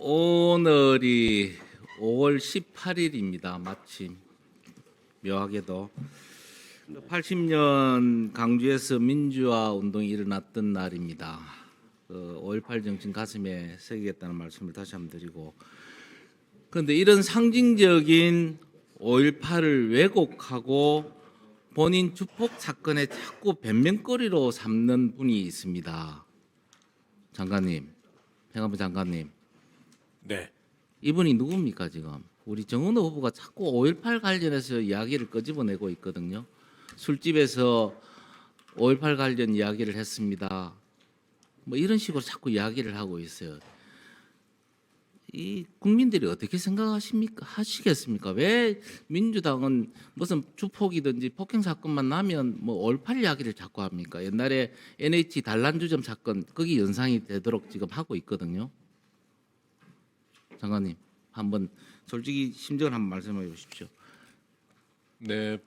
오늘이 5월 18일입니다. 마침 묘하게도 80년 강주에서 민주화 운동이 일어났던 날입니다. 5.18 정신 가슴에 새기겠다는 말씀을 다시 한번 드리고, 그런데 이런 상징적인 5.18을 왜곡하고 본인 주폭 사건에 자꾸 변명거리로 삼는 분이 있습니다. 장관님, 행안부 장관님. 네. 이분이 누굽니까 지금? 우리 정은호 후보가 자꾸 5.18 관련해서 이야기를 끄집어내고 있거든요. 술집에서 5.18 관련 이야기를 했습니다. 뭐 이런 식으로 자꾸 이야기를 하고 있어요. 이 국민들이 어떻게 생각하십니까? 하시겠습니까? 왜 민주당은 무슨 주폭이든지 폭행 사건만 나면 뭐 5.18 이야기를 자꾸 합니까? 옛날에 NH 단란주점 사건 거기 연상이 되도록 지금 하고 있거든요. 장관님, 한번 솔직히 심정을 한번 말씀해 주십시오. 네.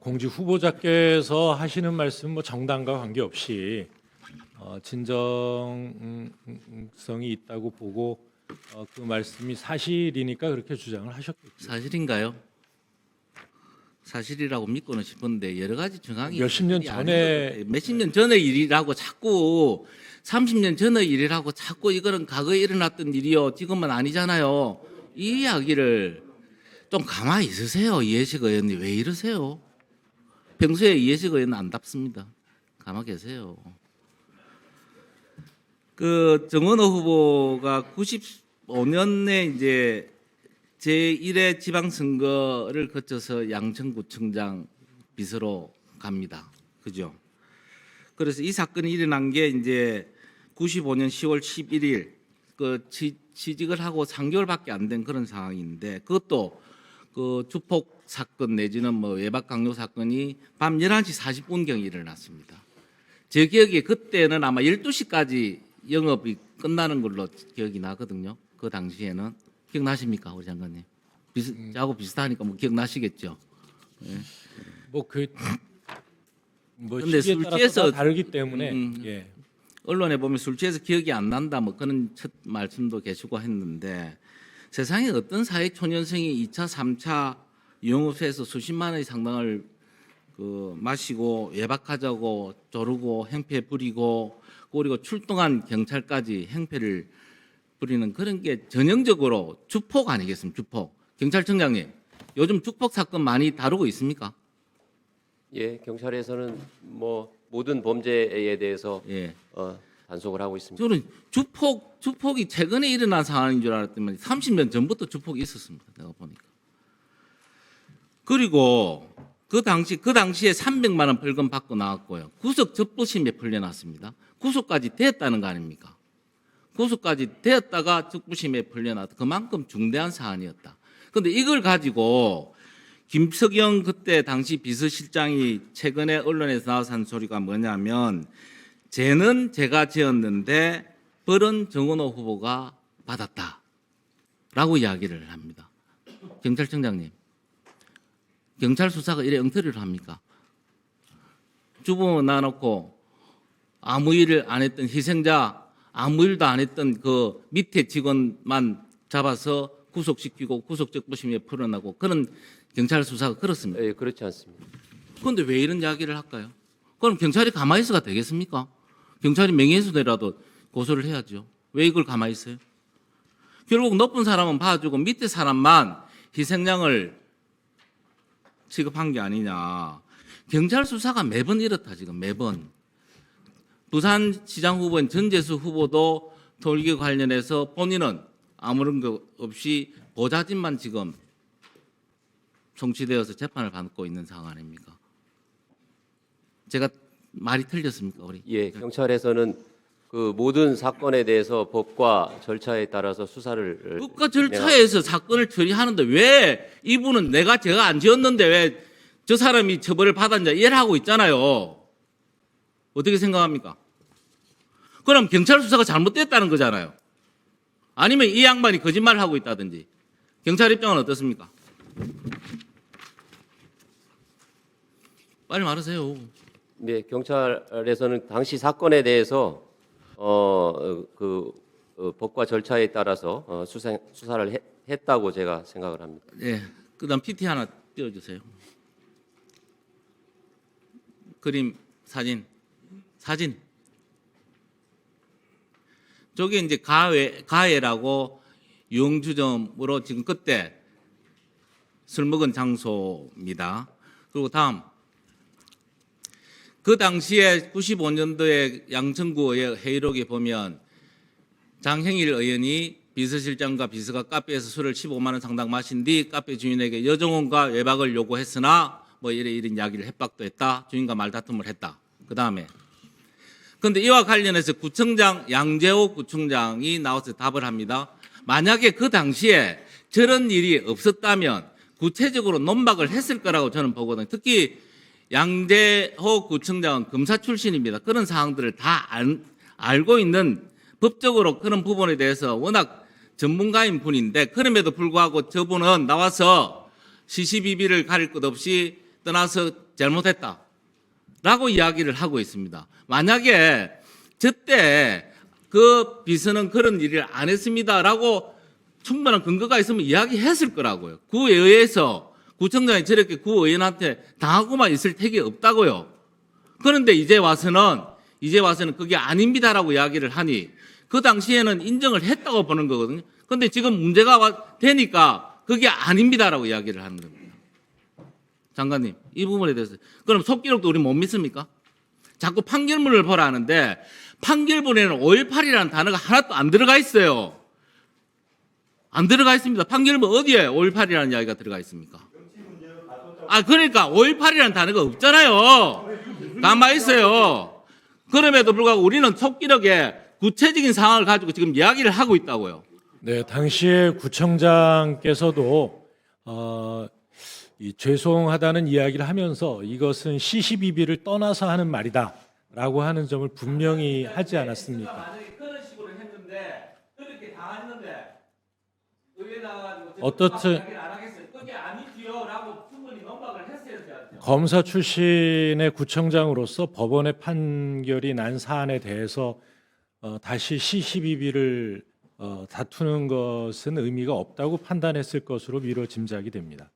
공직 후보자께서 하시는 말씀 정당과 관계없이 진정성이 있다고 보고 그 말씀이 사실이니까 그렇게 주장을 하셨겠죠. 사실인가요? 사실이라고 믿고는 싶은데 여러 가지 정황이 몇십 년 전에 몇십 년 전의 일이라고 자꾸 30년 전의 일이라고 자꾸 이거는 과거에 일어났던 일이요 지금은 아니잖아요. 이 이야기를 좀 가만히 있으세요. 이해식 의원님 왜 이러세요? 평소에 이해식 의원은 안 답습니다. 가만히 계세요. 그 정은호 후보가 95년에 이제 제1회 지방선거를 거쳐서 양천구청장 비서로 갑니다. 그죠? 그래서 이 사건이 일어난 게 이제 95년 10월 11일 그 취직을 하고 3개월밖에 안 된 그런 상황인데, 그것도 그 주폭 사건 내지는 뭐 외박 강요 사건이 밤 11시 40분경에 일어났습니다. 제 기억에 그때는 아마 12시까지 영업이 끝나는 걸로 기억이 나거든요. 그 당시에는. 기억나십니까, 우리 장관님? 저하고 비슷하니까 뭐 기억나시겠죠. 예. 근데 시기에 술 따라서 취해서 다 다르기 때문에 예. 언론에 보면 술 취해서 기억이 안 난다 뭐 그런 첫 말씀도 계시고 했는데, 세상에 어떤 사회 초년생이 2차, 3차 영업소에서 수십만 원의 상당을 그 마시고 외박하자고 조르고 행패 부리고 그리고 출동한 경찰까지 행패를 부리는 그런 게 전형적으로 주폭 아니겠습니까? 주폭. 경찰청장님, 요즘 주폭 사건 많이 다루고 있습니까? 예, 경찰에서는 모든 범죄에 대해서 예. 단속을 하고 있습니다. 저는 주폭이 최근에 일어난 상황인 줄 알았더니 30년 전부터 주폭이 있었습니다. 내가 보니까. 그리고 그 당시에 300만 원 벌금 받고 나왔고요. 구속 적부심에 풀려났습니다. 구속까지 됐다는 거 아닙니까? 구속까지 되었다가 적부심에 풀려났다. 그만큼 중대한 사안이었다. 그런데 이걸 가지고 김석영 그때 당시 비서실장이 최근에 언론에서 나와서 한 소리가 뭐냐면, 죄는 제가 지었는데 벌은 정은호 후보가 받았다라고 이야기를 합니다. 경찰청장님, 경찰 수사가 이래 엉터리를 합니까? 주부 놔놓고 아무 일을 안 했던 희생자, 아무 일도 안 했던 그 밑에 직원만 잡아서 구속시키고 구속적부심에 풀어나고 그런 경찰 수사가 그렇습니다. 예, 그렇지 않습니다. 그런데 왜 이런 이야기를 할까요? 그럼 경찰이 가만히 있어가 되겠습니까? 경찰이 명예훼손이라도 고소를 해야죠. 왜 이걸 가만히 있어요? 결국 높은 사람은 봐주고 밑에 사람만 희생양을 취급한 게 아니냐. 경찰 수사가 매번 이렇다 지금 매번. 부산시장 후보인 전재수 후보도 돌기 관련해서 본인은 아무런 것 없이 보좌진만 지금 송치되어서 재판을 받고 있는 상황 아닙니까? 제가 말이 틀렸습니까, 우리? 예, 경찰에서는 그 모든 사건에 대해서 법과 절차에 따라서 수사를 국가 절차에서 사건을 처리하는데 왜 이분은 제가 안 지었는데 왜 저 사람이 처벌을 받았냐 이해를 하고 있잖아요. 어떻게 생각합니까? 그럼 경찰 수사가 잘못됐다는 거잖아요. 아니면 이 양반이 거짓말을 하고 있다든지. 경찰 입장은 어떻습니까? 빨리 말하세요. 네, 경찰에서는 당시 사건에 대해서 그 법과 절차에 따라서 수사를 했다고 제가 생각을 합니다. 예. 그다음 PT 하나 띄워주세요. 그림 사진. 저게 이제 가해라고 유흥주점으로 지금 그때 술 먹은 장소입니다. 그리고 다음. 그 당시에 95년도에 양천구의 회의록에 보면 장형일 의원이 비서실장과 비서가 카페에서 술을 15만 원 상당 마신 뒤 카페 주인에게 여정원과 외박을 요구했으나 뭐 이런 이야기를 협박도 했다. 주인과 말다툼을 했다. 그 다음에 그런데 이와 관련해서 구청장 양재호 구청장이 나와서 답을 합니다. 만약에 그 당시에 저런 일이 없었다면 구체적으로 논박을 했을 거라고 저는 보거든요. 특히 양재호 구청장은 검사 출신입니다. 그런 사항들을 다 알고 있는 법적으로 그런 부분에 대해서 워낙 전문가인 분인데 그럼에도 불구하고 저분은 나와서 시시비비를 가릴 것 없이 떠나서 잘못했다라고 이야기를 하고 있습니다. 만약에 저때 그 비서는 그런 일을 안 했습니다라고 충분한 근거가 있으면 이야기했을 거라고요. 구의회에서 구청장이 저렇게 구의원한테 당하고만 있을 택이 없다고요. 그런데 이제 와서는 그게 아닙니다라고 이야기를 하니 그 당시에는 인정을 했다고 보는 거거든요. 그런데 지금 문제가 되니까 그게 아닙니다라고 이야기를 하는 겁니다. 장관님, 이 부분에 대해서 그럼 속기록도 우리 못 믿습니까? 자꾸 판결문을 보라 하는데 판결문에는 5.18이라는 단어가 하나도 안 들어가 있어요. 안 들어가 있습니다. 판결문 어디에 5.18이라는 이야기가 들어가 있습니까? 그러니까 5.18이라는 단어가 없잖아요. 가만히 있어요. 그럼에도 불구하고 우리는 속기록에 구체적인 상황을 가지고 지금 이야기를 하고 있다고요. 네, 당시에 구청장께서도 이 죄송하다는 이야기를 하면서 이것은 시시비비를 떠나서 하는 말이다라고 하는 점을 분명히 하지 않았습니까? 만약에 그런 식으로 했는데 그렇게 당했는데 의회 나가지고 어떻든 안 하겠어요. 그게 아니지요라고 충분히 논박을 했어야죠. 검사 출신의 구청장으로서 법원의 판결이 난 사안에 대해서 다시 시시비비를 다투는 것은 의미가 없다고 판단했을 것으로 미뤄 짐작이 됩니다.